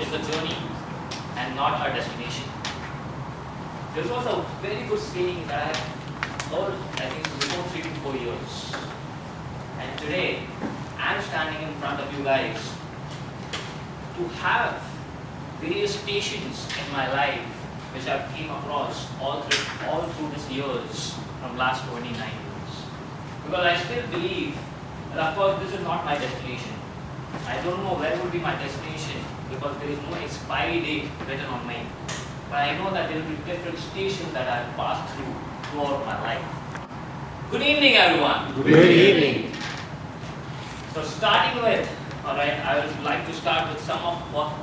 is a journey and not a destination. This was a very good saying that I heard, I think, before 3 to 4 years. And today, I'm standing in front of you guys to have various stations in my life which I've came across all through these years from last 29 years. Because I still believe that, of course, this is not my destination. I don't know where would be my destination because there is no expiry date written on mine. But I know that there will be different stations that I'll pass through throughout my life. Good evening, everyone. Good evening. So starting with, alright, I would like to start with some of what,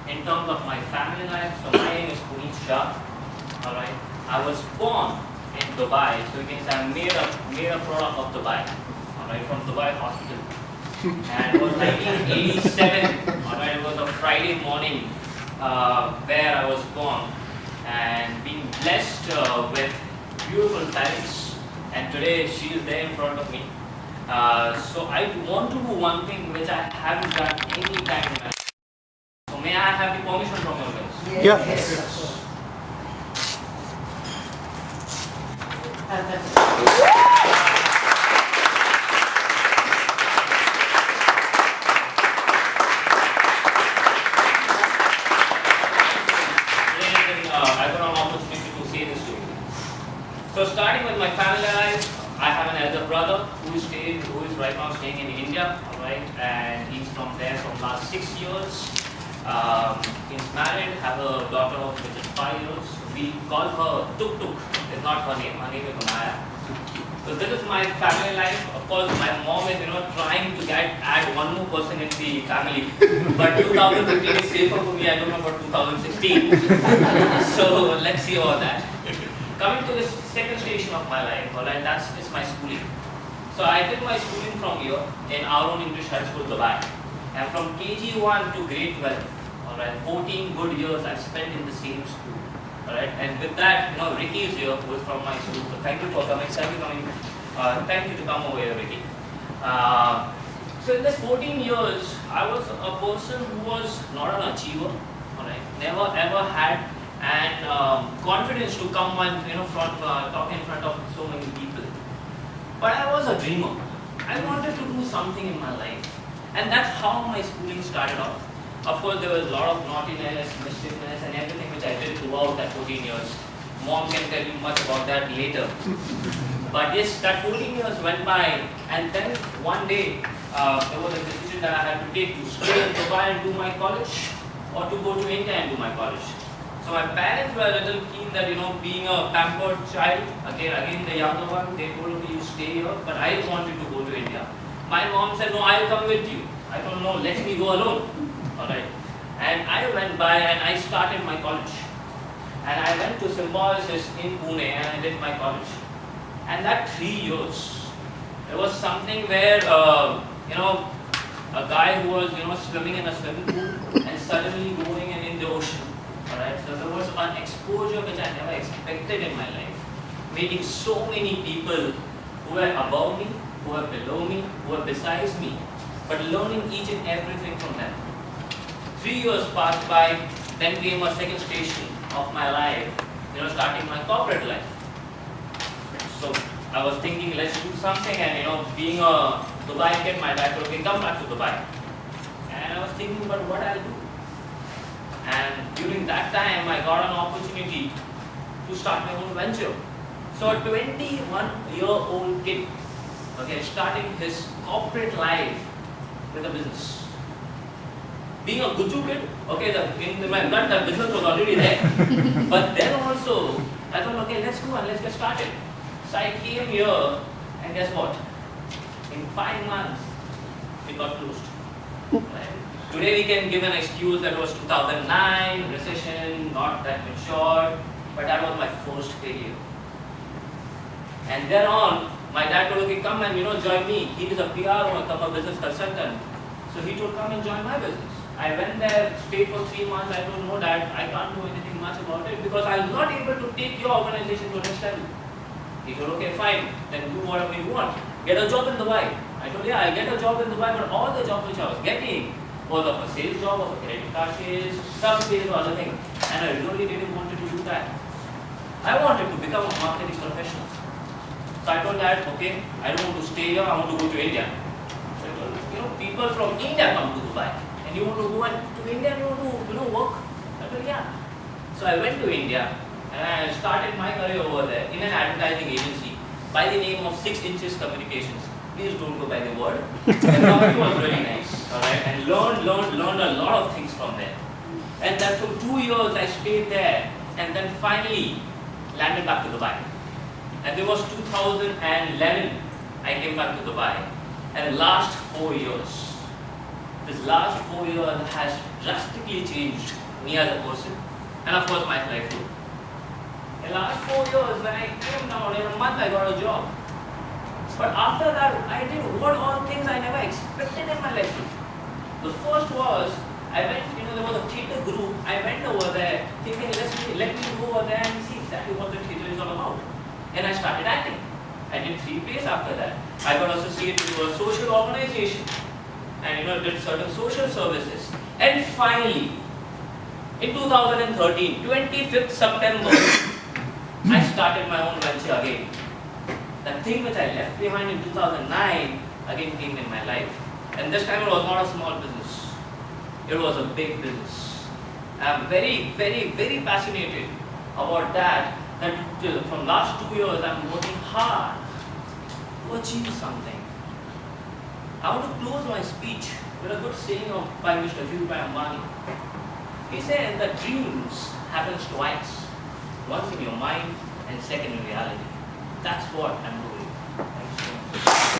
in terms of my family life. So my name is Puneet Alright, I was born in Dubai, so you can say I'm made a product of Dubai. Alright, from Dubai Hospital. And it was 1987. Alright, it was a Friday morning where I was born, and being blessed with beautiful parents. And today she is there in front of me. So I want to do one thing which I haven't done any time in my life. So may I have the permission from you guys? Yes. I got an opportunity to say this to you. So starting with my family life, I have an elder brother who is right now staying in India, alright, and he's from there from last 6 years. He's married, have a daughter of which is 5 years. We call her Tuk Tuk. It's not her name is Maya. So this is my family life. Of course, my mom is trying to add one more person in the family. But 2015 is safer for me. I don't know about 2016. So let's see about that. Coming to the second station of my life, alright, it's my schooling. So I did my schooling from here in our own English High School, Dubai. And from KG1 to grade 12, alright, 14 good years I spent in the same school. Alright, and with that, Ricky is here, who is from my school. So thank you for coming. Thank you to come over here, Ricky. So in this 14 years, I was a person who was not an achiever. Alright, never ever had and confidence to come and talk in front of so many people. But I was a dreamer. I wanted to do something in my life, and that's how my schooling started off. Of course, there was a lot of naughtiness, mischievousness, and everything which I did throughout that 14 years. Mom can tell you much about that later. But yes, that 14 years went by, and then one day there was a decision that I had to take to stay in Dubai and do my college, or to go to India and do my college. So my parents were a little keen that, being a pampered child, again the younger one, they told me, you stay here, but I wanted to go to India. My mom said, no, I'll come with you. I don't know, let me go alone. Alright. And I went by and I started my college. And I went to Symbiosis in Pune and I did my college. And that 3 years, it was something where, a guy who was, swimming in a swimming pool and suddenly going in the ocean. Alright, so there was an exposure which I never expected in my life. Meeting so many people who were above me, who were below me, who were besides me, but learning each and everything from them. 3 years passed by, then came a second station of my life, starting my corporate life. So I was thinking, let's do something, and being a Dubai kid, my dad told me, come back to Dubai. And I was thinking about what I'll do. And during that time, I got an opportunity to start my own venture. So a 21-year-old kid, starting his corporate life with a business. Being a Guju kid, in my blood, that business was already there. But then also, I thought, let's go and let's get started. So I came here, and guess what? In 5 months, it got closed. Right? Today we can give an excuse that it was 2009, recession, not that mature, but that was my first failure. And then on, my dad told, come and join me. He is a PR or a business consultant. So he told, come and join my business. I went there, stayed for 3 months. I don't know that I can't do anything much about it because I'm not able to take your organization to next level. He told, okay, fine, then do whatever you want. Get a job in Dubai. I told, yeah, I'll get a job in Dubai, but all the jobs which I was getting, was of a sales job, of a credit card sales, some sales or other thing. And I really didn't want to do that. I wanted to become a marketing professional. So I told Dad, okay, I don't want to stay here, I want to go to India. So I told, people from India come to Dubai. And you want to go to India and you want to, work? I told, yeah. So I went to India and I started my career over there in an advertising agency by the name of 6 Inches Communications. Please don't go by the word. The company was really nice, alright, and learned a lot of things from there. And then for 2 years I stayed there, and then finally landed back to Dubai. And it was 2011 I came back to Dubai. And the last 4 years, this last 4 years has drastically changed me as a person, and of course my life too. In the last 4 years, when I came down, in a month I got a job. But after that, I did what all things I never expected in my life. The first was, I went, there was a theatre group. I went over there thinking, let me go over there and see exactly what the theatre is all about. And I started acting. I did 3 plays after that. I got associated with a social organization and did certain social services. And finally, in 2013, 25th September, I started my own venture again. The thing which I left behind in 2009 again came in my life. And this time it was not a small business. It was a big business. I'm very, very, very fascinated about that. That from last 2 years I'm working hard to achieve something. I want to close my speech with a good saying by Mr. Dhirubhai Ambani. He said that dreams happens twice. Once in your mind and second in reality. That's what I'm